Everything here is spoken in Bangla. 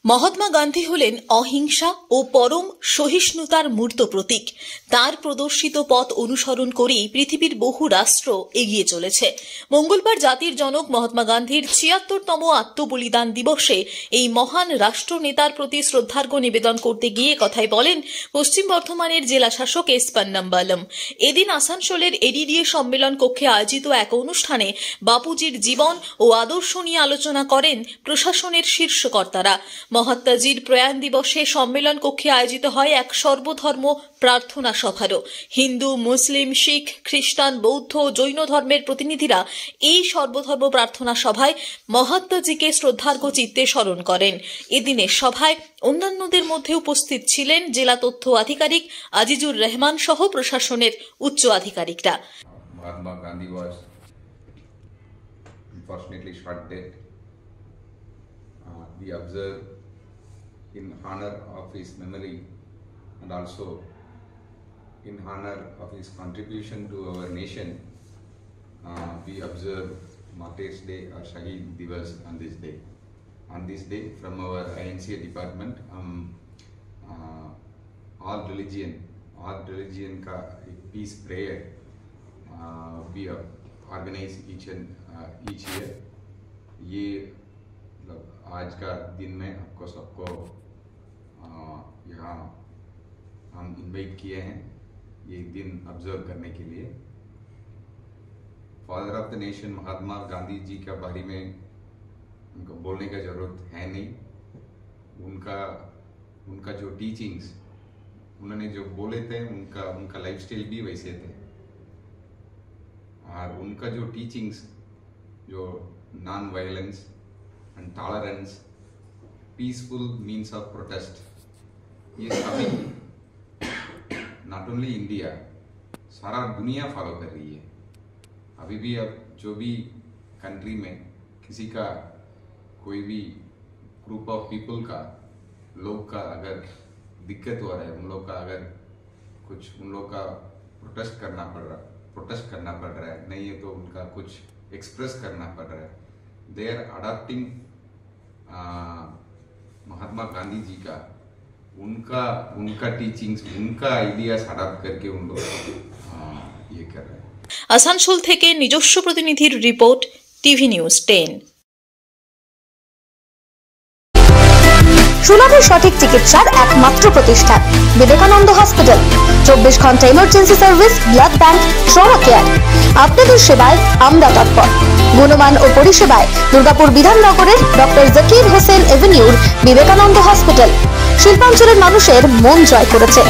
মহাত্মা গান্ধী হলেন অহিংসা ও পরম সহিষ্ণুতার মূর্ত প্রতীক। তার প্রদর্শিত পথ অনুসরণ করেই পৃথিবীর বহু রাষ্ট্র এগিয়ে চলেছে। মঙ্গলবার জাতির জনক মহাত্মা গান্ধীর ৭৬তম আত্মবলিদান দিবসে এই মহান রাষ্ট্রনেতার প্রতি শ্রদ্ধার্ঘ্য নিবেদন করতে গিয়ে কথাই বলেন পশ্চিম বর্ধমানের জেলা শাসক এস পন্নম্বালম। এদিন আসানসোলের এডিডিএ সম্মেলন কক্ষে আয়োজিত এক অনুষ্ঠানে বাপুজির জীবন ও আদর্শ নিয়ে আলোচনা করেন প্রশাসনের শীর্ষ কর্তারা। মহাত্মাজির প্রয়াণ দিবসে সম্মেলন কক্ষে আয়োজিত হয় এক সর্বধর্ম প্রার্থনা সভারও। হিন্দু, মুসলিম, শিখ, খ্রিস্টান, বৌদ্ধ, জৈন ধর্মের প্রতিনিধিরা এই সর্বধর্ম প্রার্থনা সভায় মহাত্মাজিকে শ্রদ্ধার্ঘ্য চিত্তে স্মরণ করেন। এদিনের সভায় অন্যান্যদের মধ্যে উপস্থিত ছিলেন জেলা তথ্য আধিকারিক আজিজুর রহমান সহ প্রশাসনের উচ্চ আধিকারিকরা। Mahatma Gandhi was unfortunately shot dead. We observe in honor of his memory and also in honor of his contribution to our nation. We observe Martyrs Day or Shahid Divas on this day. On this day, from our INCA department, all religion ka peace prayer we organize each year. ये आज का दिन में आपको सबको यहाँ हम इनवाइट किए हैं ये दिन ऑब्जर्व करने के लिए। Father of the nation Mahatma Gandhi ji के बारे में उनको बोलने का जरूरत है नहीं। उनका जो टीचिंग्स उन्होंने जो बोले थे उनका लाइफस्टाइल भी वैसे थे और उनका जो टीचिंग्स जो non violence and tolerance, peaceful means of protest, ये सभी not only India, सारा दुनिया फॉलो कर रही है। अभी भी अब जो भी कंट्री में किसी का कोई भी ग्रुप ऑफ पीपल का लोग का अगर दिक्कत हो रहा है, उन लोग का अगर कुछ उन लोग का प्रोटेस्ट करना पड़ रहा है नहीं है तो उनका कुछ एक्सप्रेस करना पड़ रहा है। They are adopting Mahatma Gandhi ji का उनका टीचिंग्स उनका आइडियाज अडॉप्ट करके उन लोग ये कर रहे हैं। আসানসোল থেকে নিজস্ব প্রতিনিধির রিপোর্ট, টিভি নিউজ 10। সুলভ সঠিক চিকিৎসার একমাত্র প্রতিষ্ঠান বিবেকানন্দ হসপিটাল। 24 ঘন্টা emergency service, blood bank, trauma care. আপনাদের সেবায় আমরা তৎপর। গুণমান ও পরিষেবায় দুর্গাপুর বিধাননগরের ডক্টর জাকির হোসেন এভিনিউর বিবেকানন্দ হসপিটাল শিল্পাঞ্চলের মানুষের মন জয় করেছে।